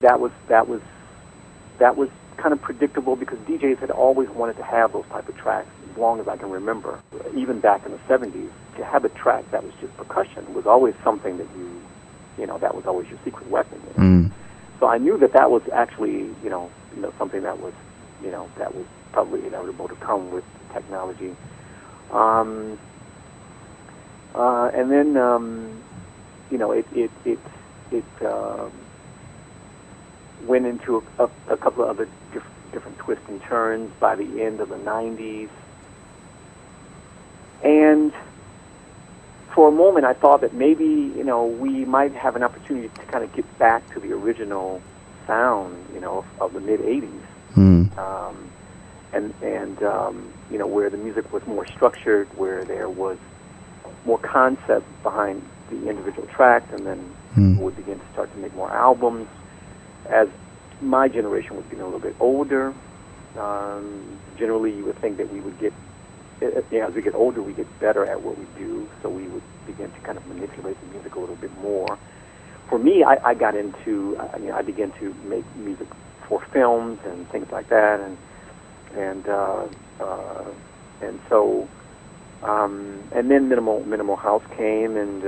that was kind of predictable because DJs had always wanted to have those type of tracks as long as I can remember. Even back in the 70s, to have a track that was just percussion was always something that that was always your secret weapon. So I knew that was actually, something that was probably inevitable to come with technology. And then, it went into a couple of other different twists and turns by the end of the 90s. And for a moment, I thought that maybe, we might have an opportunity to kind of get back to the original sound, of the mid-'80s. Where the music was more structured, where there was more concept behind the individual tracks, and then people would begin to start to make more albums. As my generation was getting a little bit older, generally you would think that we would get, as we get older, we get better at what we do, so we would begin to kind of manipulate the music a little bit more. For me, I got into, I began to make music for films and things like that, and then minimal house came, and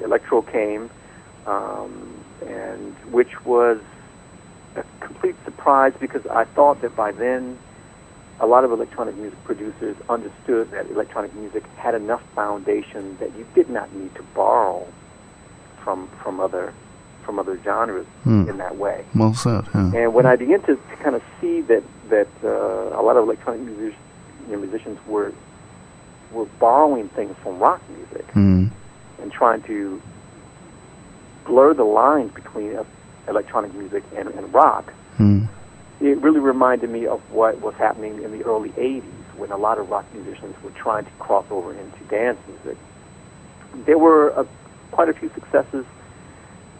electro came, and which was a complete surprise because I thought that by then a lot of electronic music producers understood that electronic music had enough foundation that you did not need to borrow from other genres in that way. Well said. Yeah. And when I began to kind of see that a lot of electronic musicians were borrowing things from rock music and trying to blur the lines between electronic music and rock, it really reminded me of what was happening in the early 80s when a lot of rock musicians were trying to cross over into dance music. There were quite a few successes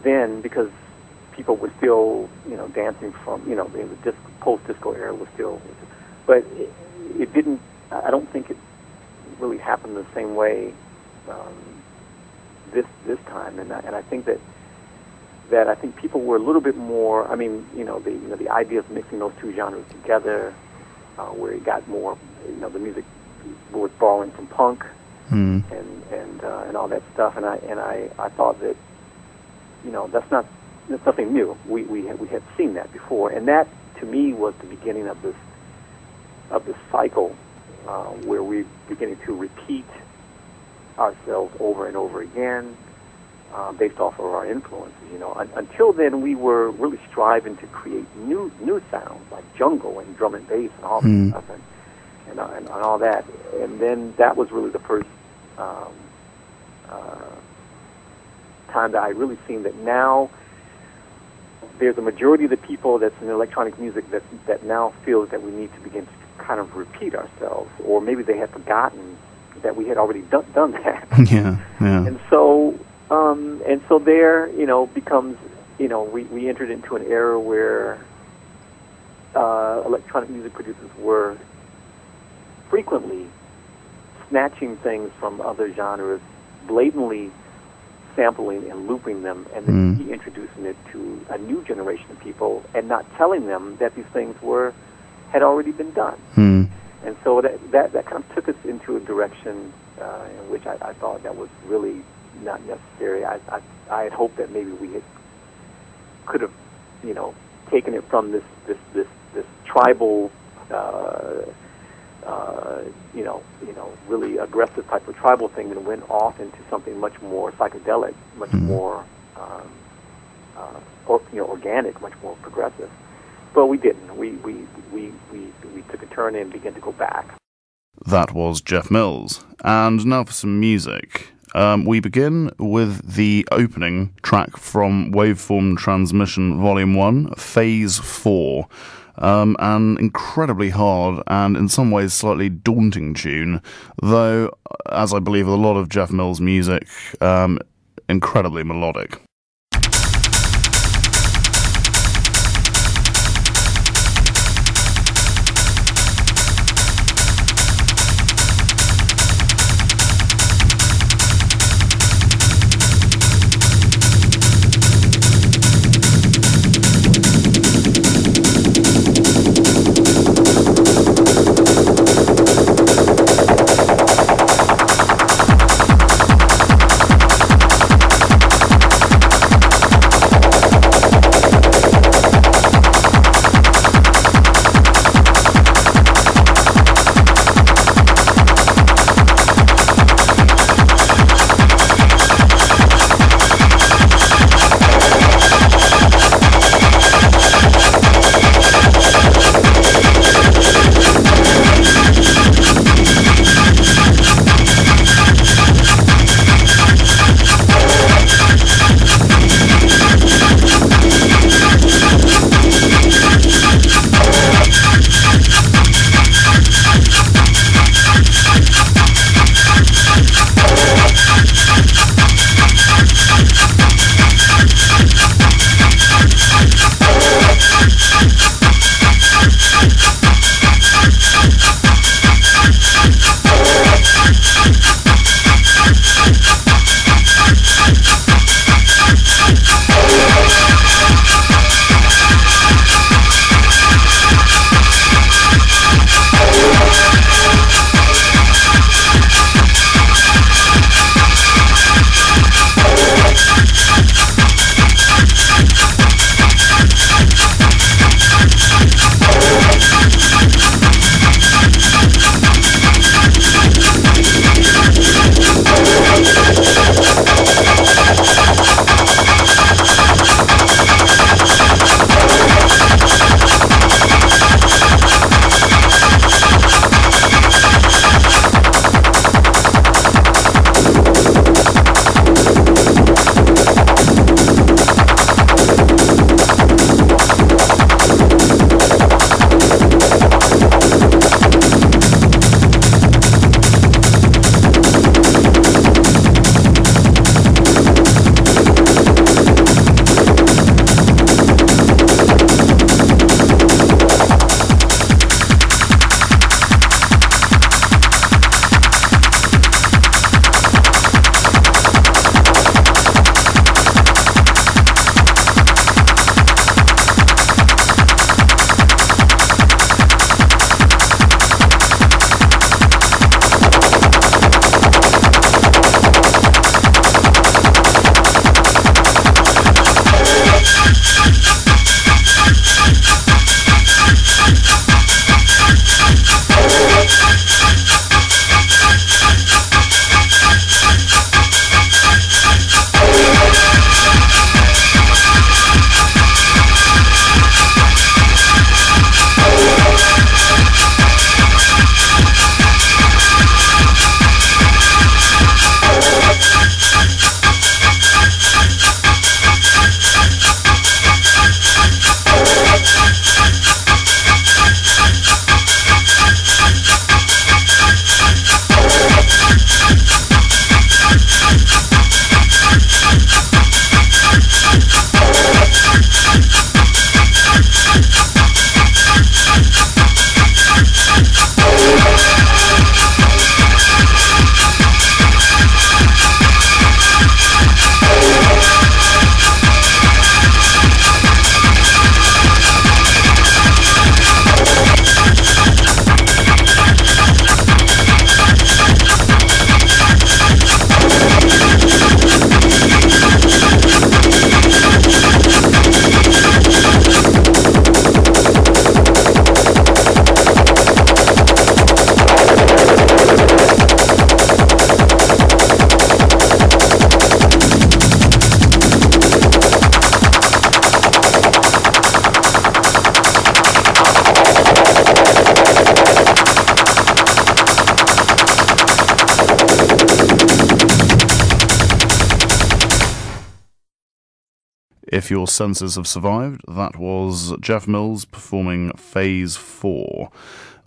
then because people were still, dancing from, the post-disco era was still, but it didn't, I don't think it really happened the same way this time, and I think that I think people were a little bit more. The idea of mixing those two genres together, where it got more, the music was borrowing from punk and all that stuff, and I thought that, that's nothing new. We had seen that before, and that to me was the beginning of this cycle where we're beginning to repeat ourselves over and over again. Based off of our influences, Until then, we were really striving to create new sounds like jungle and drum and bass and all that stuff, and all that. And then that was really the first time that I really seen that now there's a majority of the people that's in electronic music that now feels that we need to begin to kind of repeat ourselves, or maybe they had forgotten that we had already done that. Yeah. And so there, becomes, we entered into an era where electronic music producers were frequently snatching things from other genres, blatantly sampling and looping them, and then reintroducing it to a new generation of people, and not telling them that these things had already been done. And so that kind of took us into a direction in which I thought that was really not necessary. I had hoped that maybe we could have, taken it from this tribal, really aggressive type of tribal thing, and went off into something much more psychedelic, much more, organic, much more progressive. But we didn't. We took a turn and began to go back. That was Jeff Mills. And now for some music. We begin with the opening track from Waveform Transmission Volume 1, Phase 4. An incredibly hard and in some ways slightly daunting tune, though, as I believe with a lot of Jeff Mills' music, incredibly melodic. if your senses have survived, that was Jeff Mills performing Phase 4.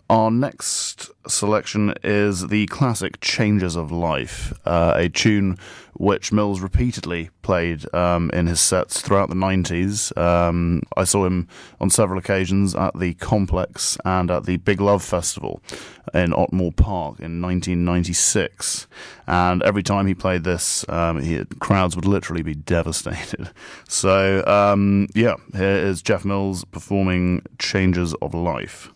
Our next selection is the classic Changes of Life, a tune which Mills repeatedly played in his sets throughout the 90s. I saw him on several occasions at the Complex and at the Big Love Festival in Otmore Park in 1996. And every time he played this, crowds would literally be devastated. So, here is Jeff Mills performing Changes of Life.